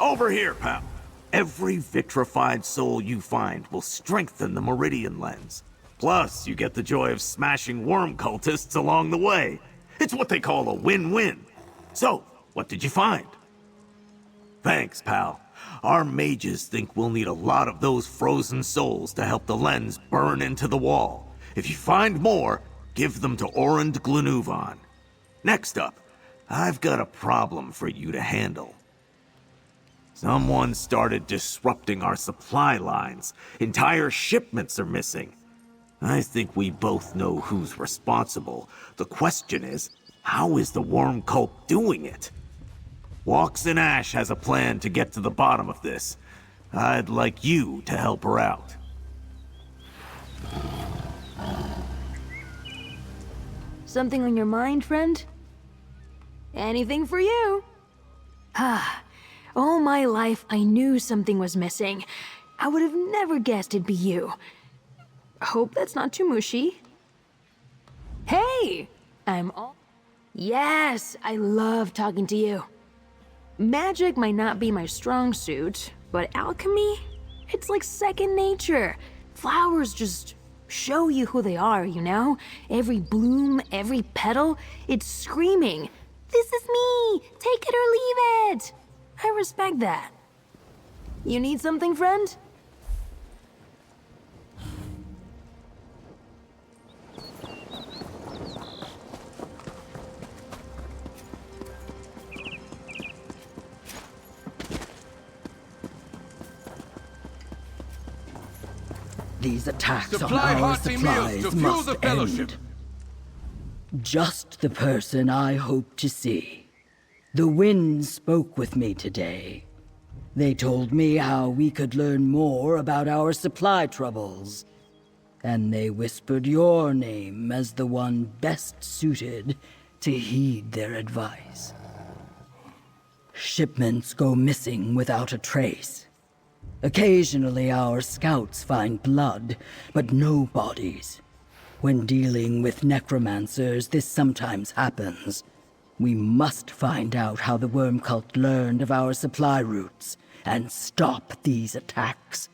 Over here, pal. Every vitrified soul you find will strengthen the Meridian lens. Plus, you get the joy of smashing worm cultists along the way. It's what they call a win-win. So, what did you find? Thanks, pal. Our mages think we'll need a lot of those frozen souls to help the lens burn into the wall. If you find more, give them to Orand Glenuvan. Next up, I've got a problem for you to handle. Someone started disrupting our supply lines. Entire shipments are missing. I think we both know who's responsible. The question is, how is the worm cult doing it? Walks in Ash has a plan to get to the bottom of this. I'd like you to help her out. Something on your mind, friend? Anything for you? All my life I knew something was missing. I would have never guessed it'd be you. Hope that's not too mushy. Hey! I'm all... Yes, I love talking to you. Magic might not be my strong suit, but alchemy? It's like second nature. Flowers just show you who they are, you know? Every bloom, every petal, it's screaming, "This is me! Take it or leave it!" I respect that. You need something, friend? These attacks Supply on our hearty meals supplies to fuel must the Fellowship. end. Just the person I hoped to see. The winds spoke with me today. They told me how we could learn more about our supply troubles. And they whispered your name as the one best suited to heed their advice. Shipments go missing without a trace. Occasionally our scouts find blood, but no bodies. When dealing with necromancers, this sometimes happens. We must find out how the worm cult learned of our supply routes and stop these attacks.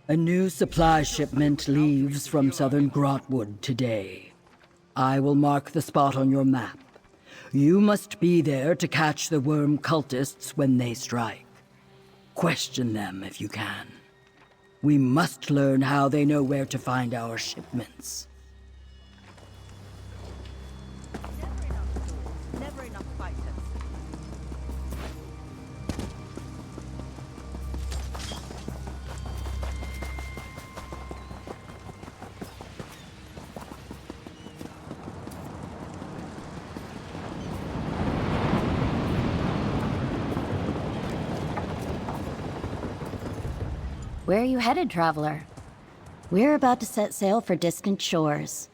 A new supply shipment leaves from southern Grotwood today. I will mark the spot on your map. You must be there to catch the worm cultists when they strike. Question them if you can. We must learn how they know where to find our shipments. Never enough fighters. Where are you headed, traveler? We're about to set sail for distant shores.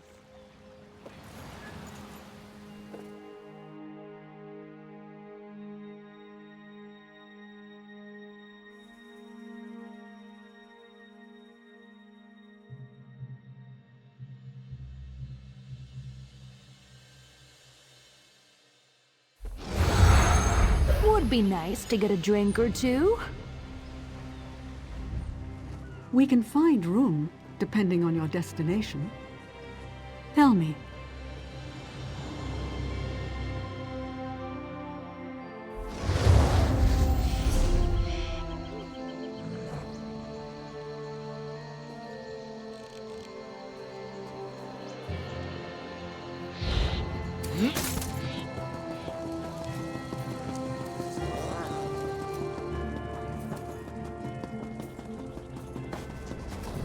Would be nice to get a drink or two. We can find room, depending on your destination. Tell me.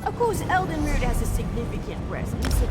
Of course, Eldenroot has a significant presence.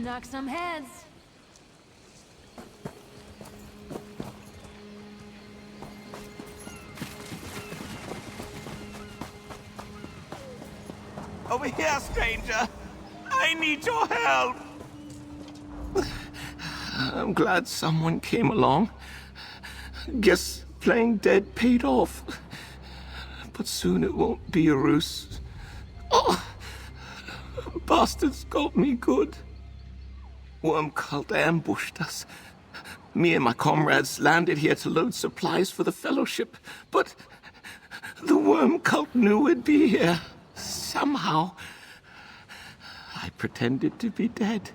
to knock some heads. Over here, stranger! I need your help! I'm glad someone came along. Guess playing dead paid off. But soon it won't be a ruse. Oh! Bastards got me good. Worm cult ambushed us. Me and my comrades landed here to load supplies for the Fellowship, but the worm cult knew we'd be here. Somehow, I pretended to be dead.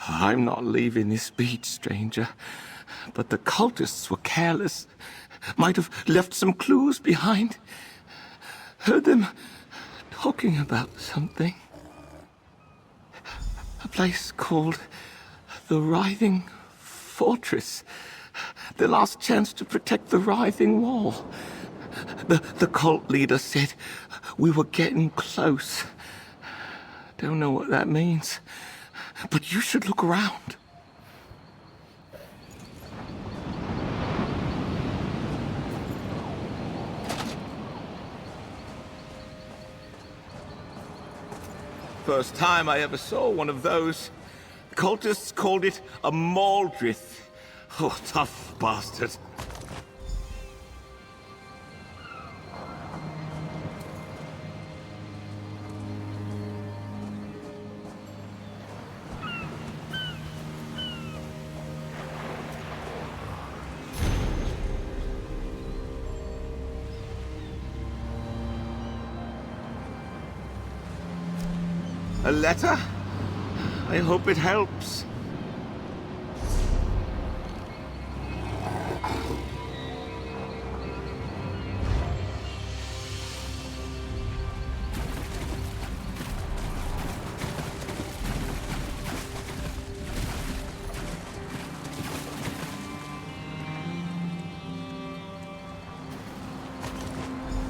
I'm not leaving this beach, stranger, but the cultists were careless. Might have left some clues behind. Heard them talking about something. A place called the Writhing Fortress. Their last chance to protect the Writhing Wall. The cult leader said we were getting close. Don't know what that means, but you should look around. First time I ever saw one of those. Cultists called it a Maldrith. Oh, tough bastard. A letter? I hope it helps.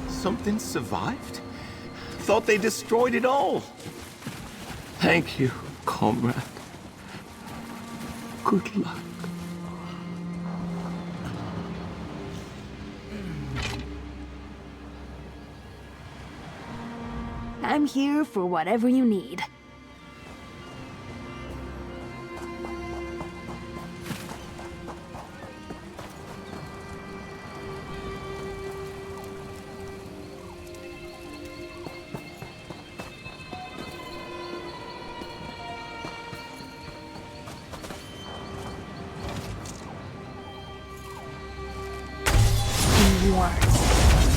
Something survived? Thought they destroyed it all. Thank you, comrade. Good luck. I'm here for whatever you need.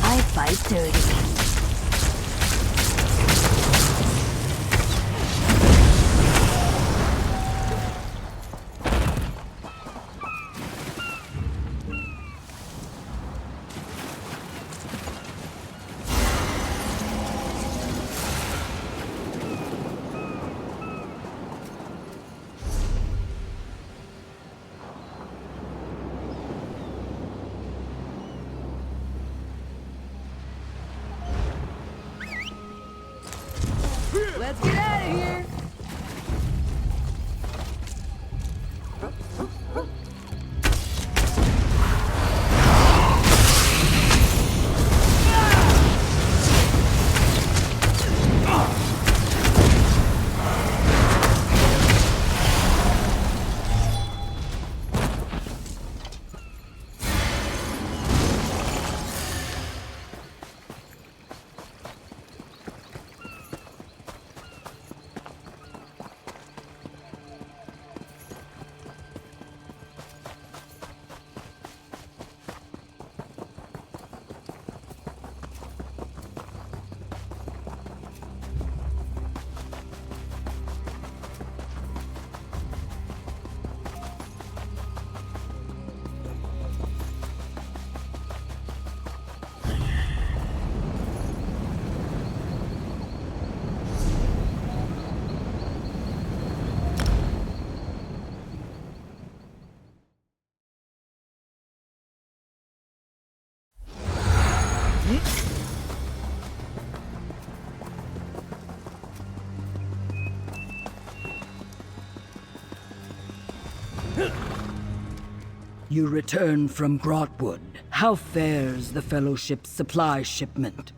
I fight dirty. You return from Grotwood. How fares the Fellowship's supply shipment?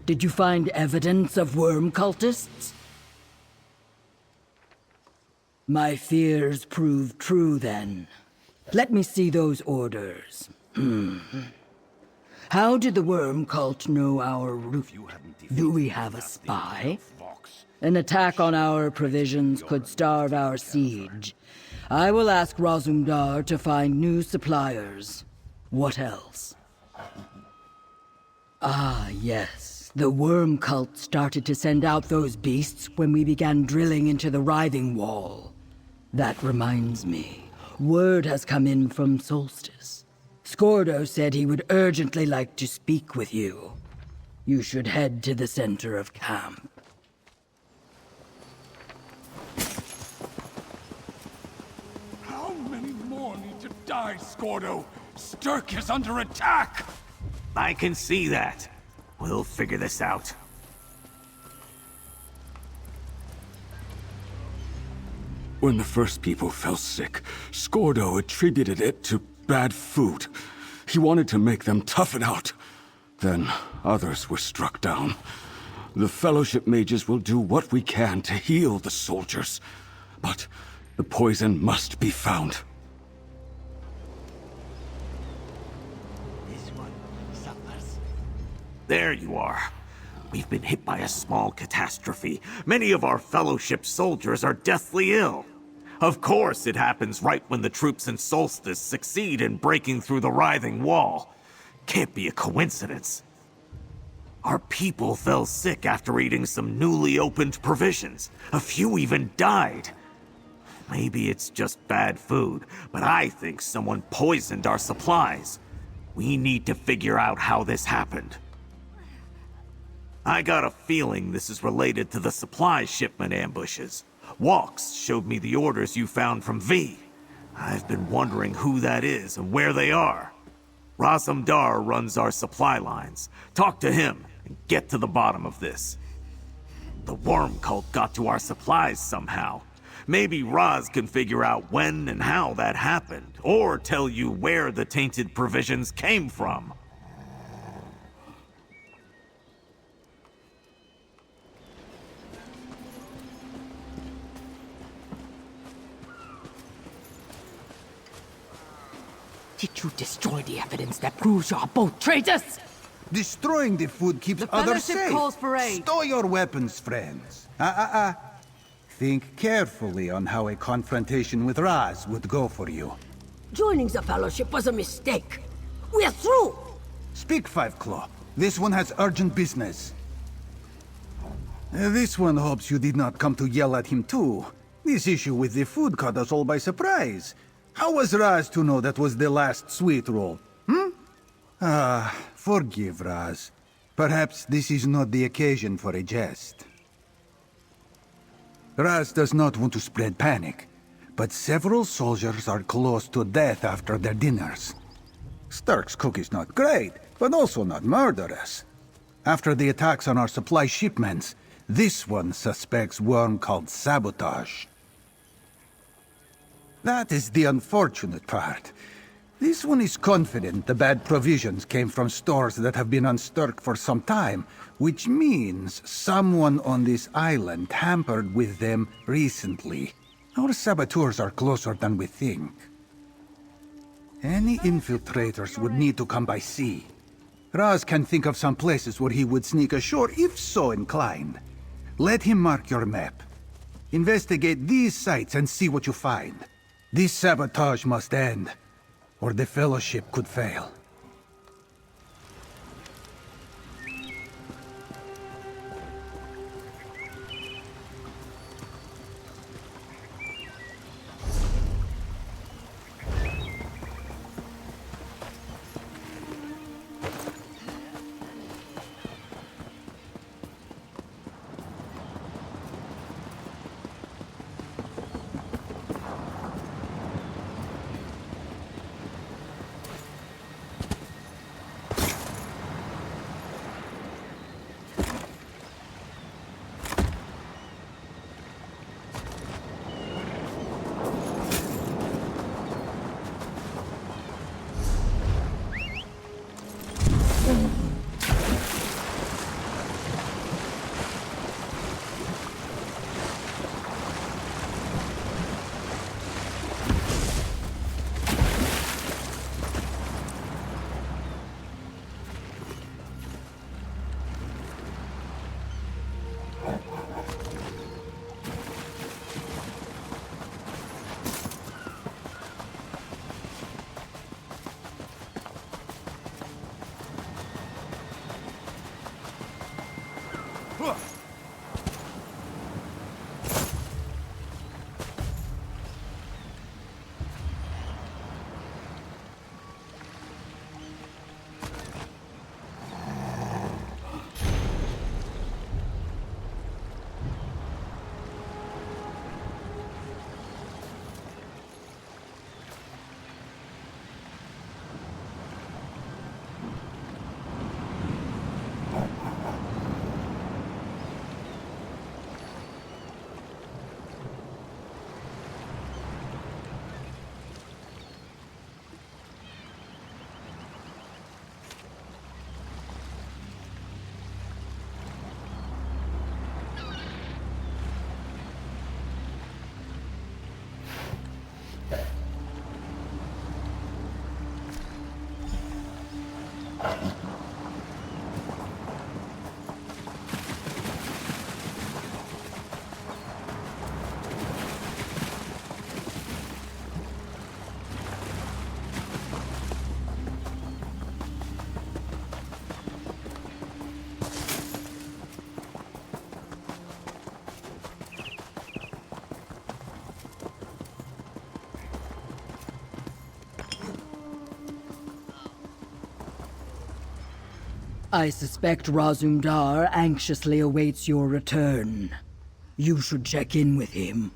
Did you find evidence of worm cultists? My fears proved true then. Let me see those orders. How did the worm cult know our route? Do we have a spy? An attack on our provisions could starve our siege. I will ask Razumdar to find new suppliers. What else? Ah, yes. The worm cult started to send out those beasts when we began drilling into the writhing wall. That reminds me. Word has come in from Solstice. Scordo said he would urgently like to speak with you. You should head to the center of camp. How many more need to die, Scordo? Stirk is under attack! I can see that. We'll figure this out. When the first people fell sick, Scordo attributed it to bad food. He wanted to make them tough it out. Then others were struck down. The Fellowship mages will do what we can to heal the soldiers. But the poison must be found. This one suffers. There you are. We've been hit by a small catastrophe. Many of our Fellowship soldiers are deathly ill. Of course, it happens right when the troops in Solstice succeed in breaking through the writhing wall. Can't be a coincidence. Our people fell sick after eating some newly opened provisions. A few even died. Maybe it's just bad food, but I think someone poisoned our supplies. We need to figure out how this happened. I got a feeling this is related to the supply shipment ambushes. Walks showed me the orders you found from V. I've been wondering who that is and where they are. Razumdar runs our supply lines. Talk to him and get to the bottom of this. The worm cult got to our supplies somehow. Maybe Raz can figure out when and how that happened, or tell you where the tainted provisions came from. Did you destroy the evidence that proves you are both traitors? Destroying the food keeps The others Fellowship safe. calls for aid. Stow your weapons, friends. Think carefully on how a confrontation with Raz would go for you. Joining the Fellowship was a mistake. We're through. Speak, Five Claw. This one has urgent business. This one hopes you did not come to yell at him too. This issue with the food caught us all by surprise. How was Raz to know that was the last sweet roll? Forgive Raz. Perhaps this is not the occasion for a jest. Raz does not want to spread panic, but several soldiers are close to death after their dinners. Stirk's cook is not great, but also not murderous. After the attacks on our supply shipments, this one suspects worm called Sabotage. That is the unfortunate part. This one is confident the bad provisions came from stores that have been on Stirk for some time, which means someone on this island tampered with them recently. Our saboteurs are closer than we think. Any infiltrators would need to come by sea. Raz can think of some places where he would sneak ashore if so inclined. Let him mark your map. Investigate these sites and see what you find. This sabotage must end, or the Fellowship could fail. I suspect Razumdar anxiously awaits your return. You should check in with him.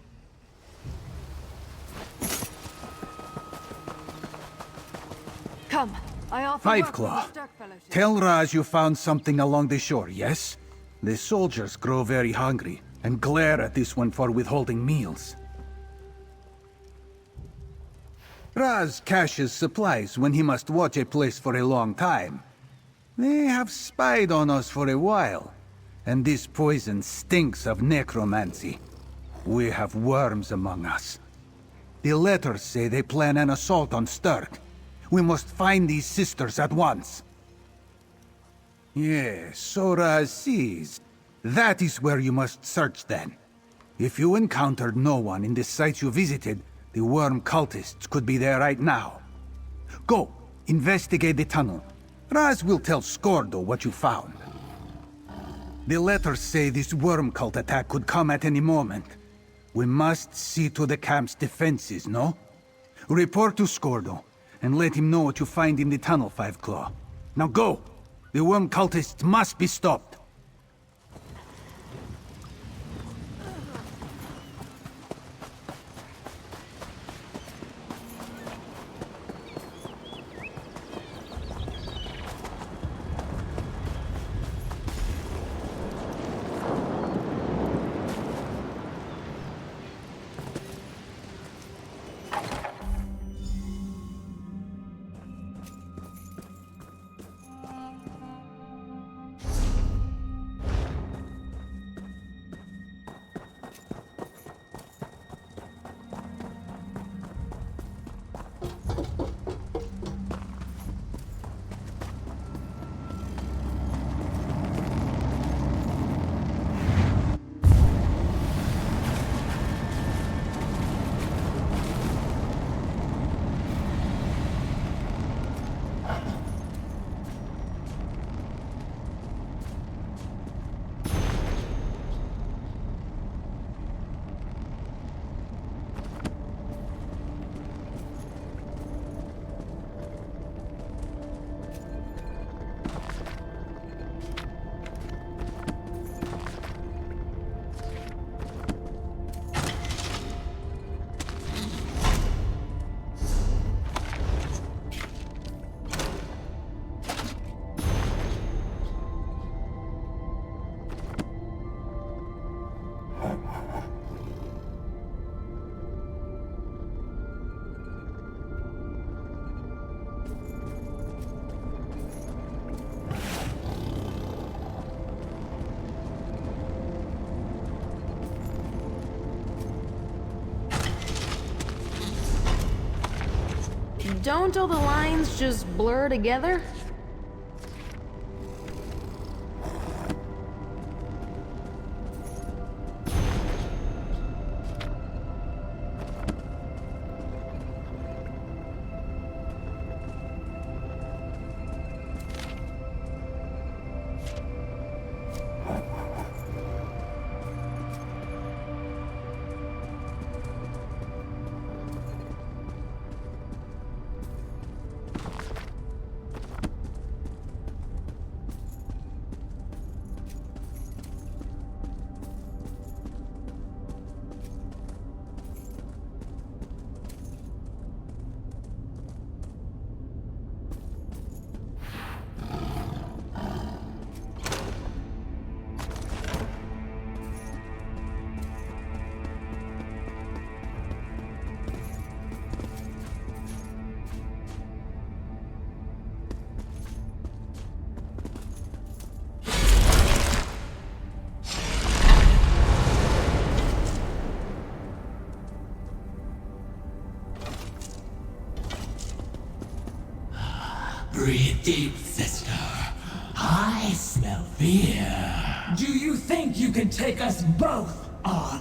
Come, I offer Five work Claw. with the Styrk Fellowship. Tell Raz you found something along the shore, yes? The soldiers grow very hungry and glare at this one for withholding meals. Raz caches supplies when he must watch a place for a long time. They have spied on us for a while, and this poison stinks of necromancy. We have worms among us. The letters say they plan an assault on Styrk. We must find these sisters at once. Yes, so Raz sees. That is where you must search then. If you encountered no one in the sites you visited, the worm cultists could be there right now. Go, investigate the tunnel. Raz will tell Skordo what you found. The letters say this worm cult attack could come at any moment. We must see to the camp's defenses, no? Report to Skordo, and let him know what you find in the tunnel, Five Claw. Now go! The worm cultists must be stopped! Don't all the lines just blur together? Breathe deep, sister. I smell fear. Do you think you can take us both on?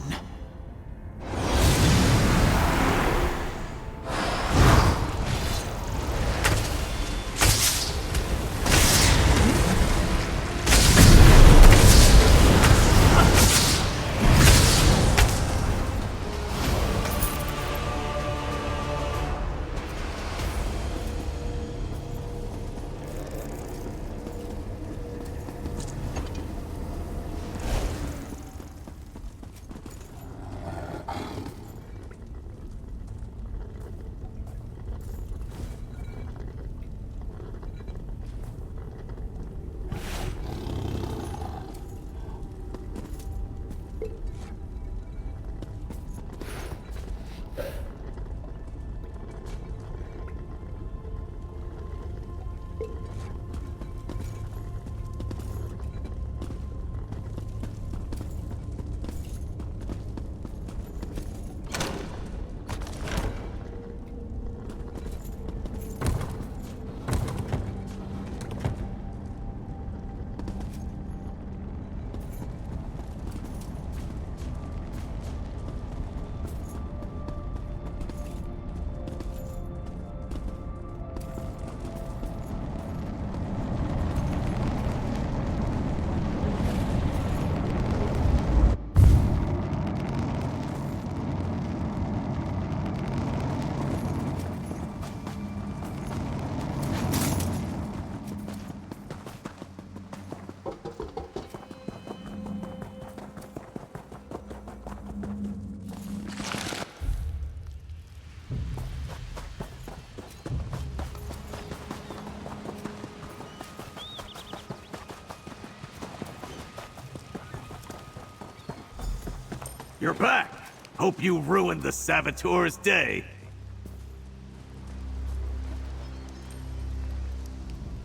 You're back. Hope you ruined the Saboteur's day.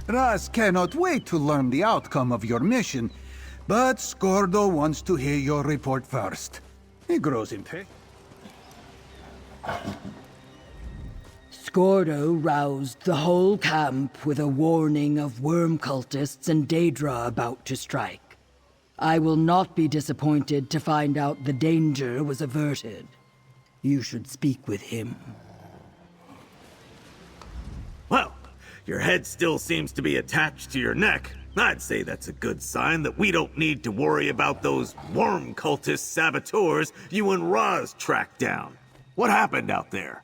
Raz cannot wait to learn the outcome of your mission, but Scordo wants to hear your report first. He grows impatient. Scordo roused the whole camp with a warning of worm cultists and Daedra about to strike. I will not be disappointed to find out the danger was averted. You should speak with him. Well, your head still seems to be attached to your neck. I'd say that's a good sign that we don't need to worry about those worm cultist saboteurs you and Raz tracked down. What happened out there?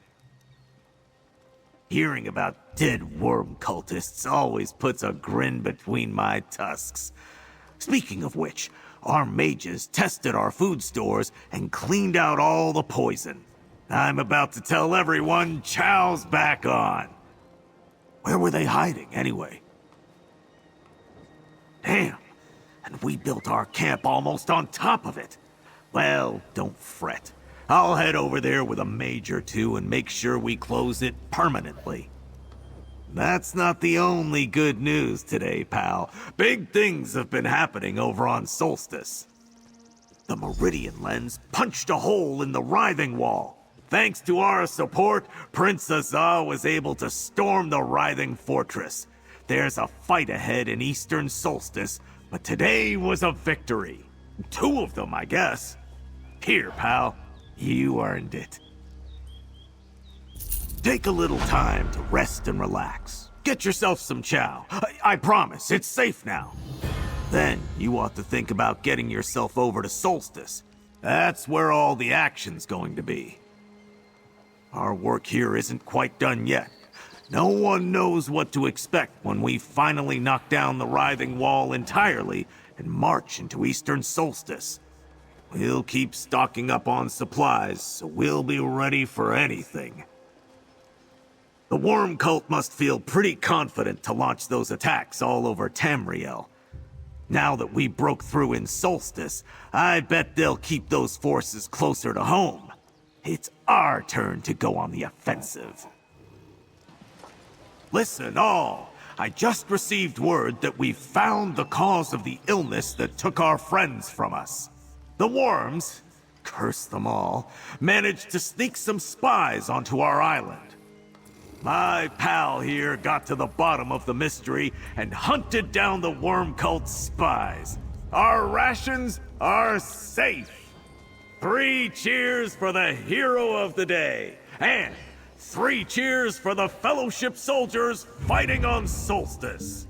Hearing about dead worm cultists always puts a grin between my tusks. Speaking of which, our mages tested our food stores and cleaned out all the poison. I'm about to tell everyone chow's back on. Where were they hiding, anyway? Damn, and we built our camp almost on top of it. Well, don't fret. I'll head over there with a mage or two and make sure we close it permanently. That's not the only good news today, pal. Big things have been happening over on Solstice. The Meridian lens punched a hole in the writhing wall. Thanks to our support, Prince Azah was able to storm the writhing fortress. There's a fight ahead in Eastern Solstice, but today was a victory. 2 of them, I guess. Here, pal. You earned it. Take a little time to rest and relax. Get yourself some chow. I promise, it's safe now. Then you ought to think about getting yourself over to Solstice. That's where all the action's going to be. Our work here isn't quite done yet. No one knows what to expect when we finally knock down the writhing wall entirely and march into Eastern Solstice. We'll keep stocking up on supplies, so we'll be ready for anything. The worm cult must feel pretty confident to launch those attacks all over Tamriel. Now that we broke through in Solstice, I bet they'll keep those forces closer to home. It's our turn to go on the offensive. Listen all, I just received word that we've found the cause of the illness that took our friends from us. The worms, curse them all, managed to sneak some spies onto our island. My pal here got to the bottom of the mystery and hunted down the worm cult's spies. Our rations are safe. 3 cheers for the hero of the day, and 3 cheers for the Fellowship soldiers fighting on Solstice.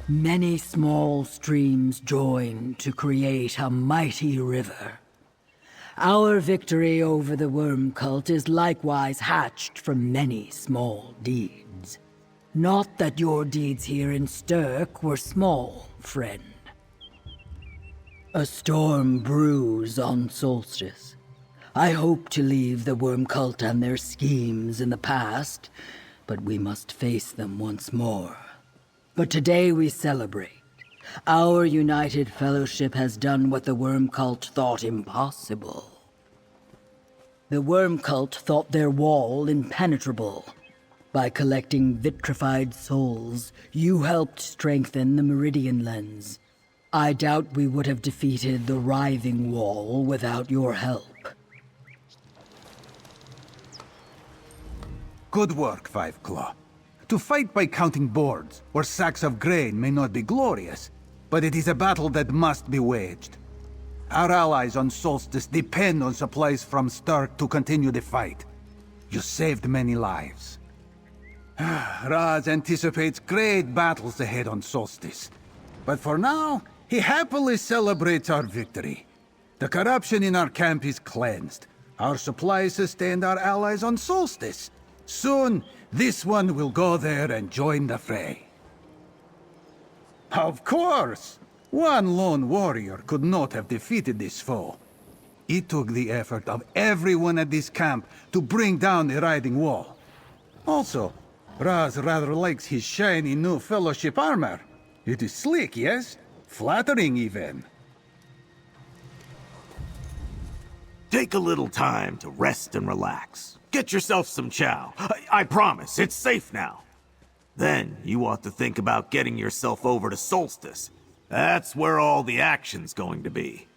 Many small streams join to create a mighty river. Our victory over the worm cult is likewise hatched from many small deeds. Not that your deeds here in Stirk were small, friend. A storm brews on Solstice. I hope to leave the worm cult and their schemes in the past, but we must face them once more. But today we celebrate. Our united fellowship has done what the worm cult thought impossible. The worm cult thought their wall impenetrable. By collecting vitrified souls, you helped strengthen the Meridian Lens. I doubt we would have defeated the writhing wall without your help. Good work, Five Claw. To fight by counting boards or sacks of grain may not be glorious, but it is a battle that must be waged. Our allies on Solstice depend on supplies from Stark to continue the fight. You saved many lives. Raz anticipates great battles ahead on Solstice. But for now, he happily celebrates our victory. The corruption in our camp is cleansed. Our supplies sustained our allies on Solstice. Soon, this one will go there and join the fray. Of course! One lone warrior could not have defeated this foe. It took the effort of everyone at this camp to bring down the riding wall. Also, Raz rather likes his shiny new Fellowship armor. It is sleek, yes? Flattering, even. Take a little time to rest and relax. Get yourself some chow. I promise, it's safe now. Then you ought to think about getting yourself over to Solstice. That's where all the action's going to be.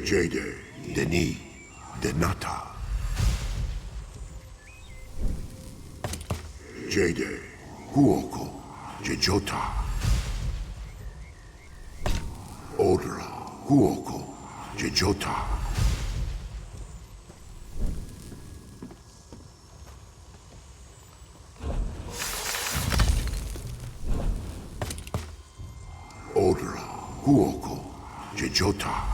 Jade, Denis, Denata. Jade, Huoko, Jejota. Odra, Huoko, Jejota. Odra, Huoko, Jejota.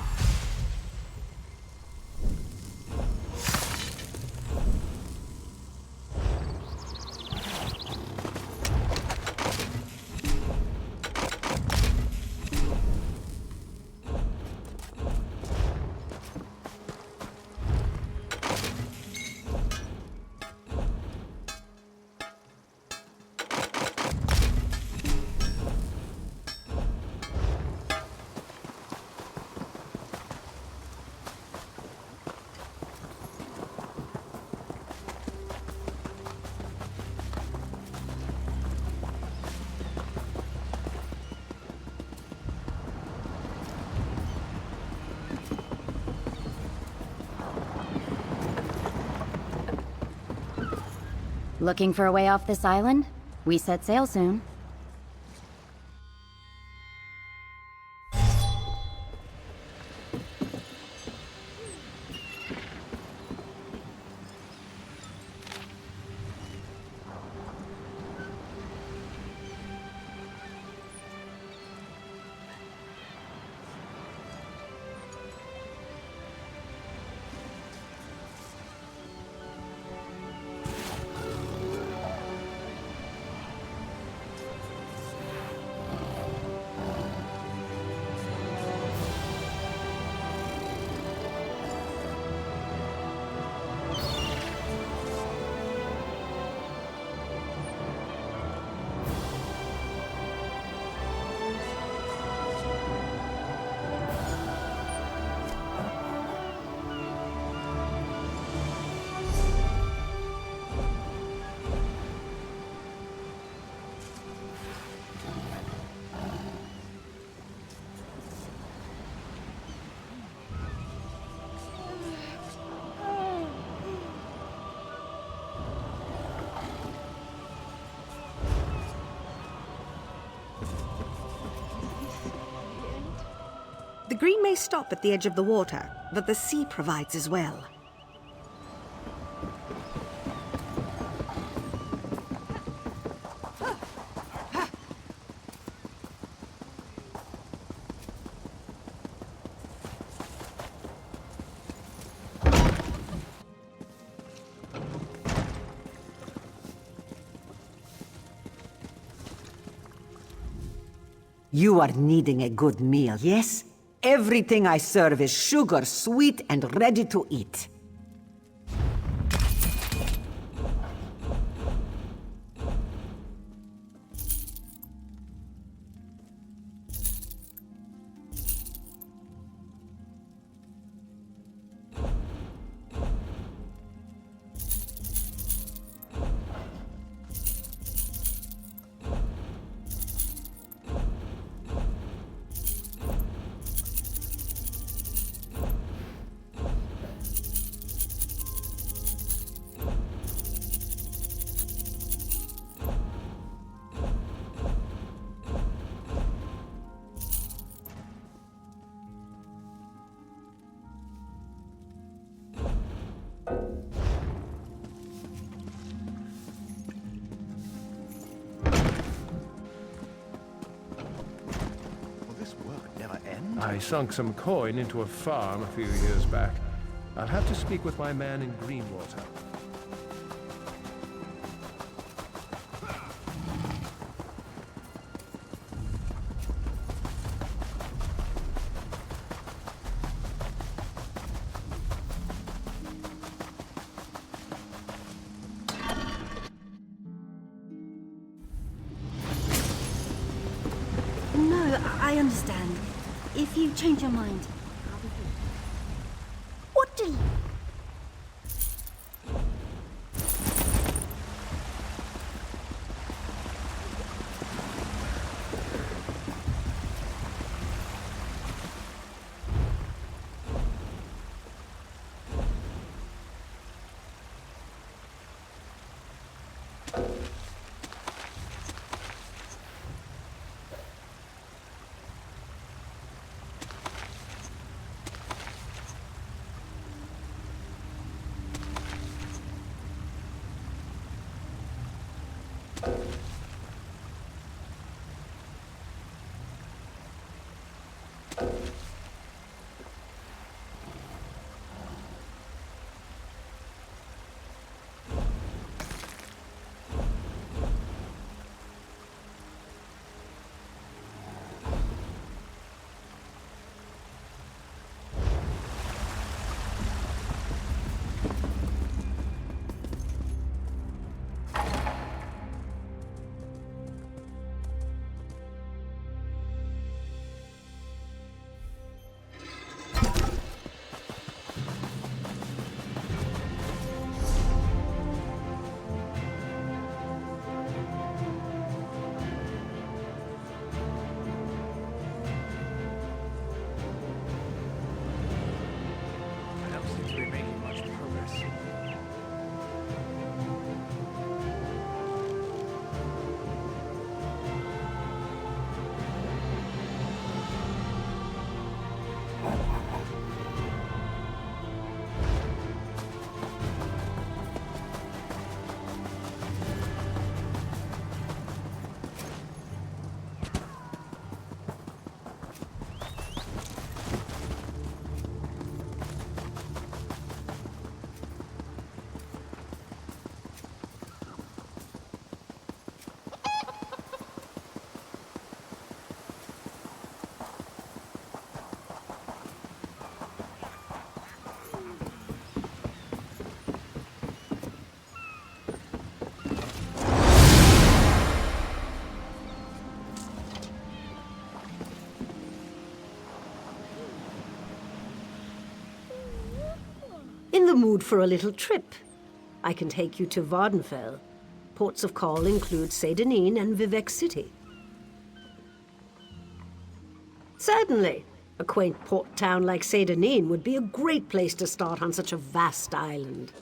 Looking for a way off this island? We set sail soon. The green may stop at the edge of the water, but the sea provides as well. You are needing a good meal, yes? Everything I serve is sugar, sweet, and ready to eat. I sunk some coin into a farm a few years back. I'll have to speak with my man in Greenwater. No, I understand. If you change your mind, I'll be here. What do you... In the mood for a little trip? I can take you to Vardenfell. Ports of call include Seydenin and Vivec City. Certainly. A quaint port town like Seydenin would be a great place to start on such a vast island.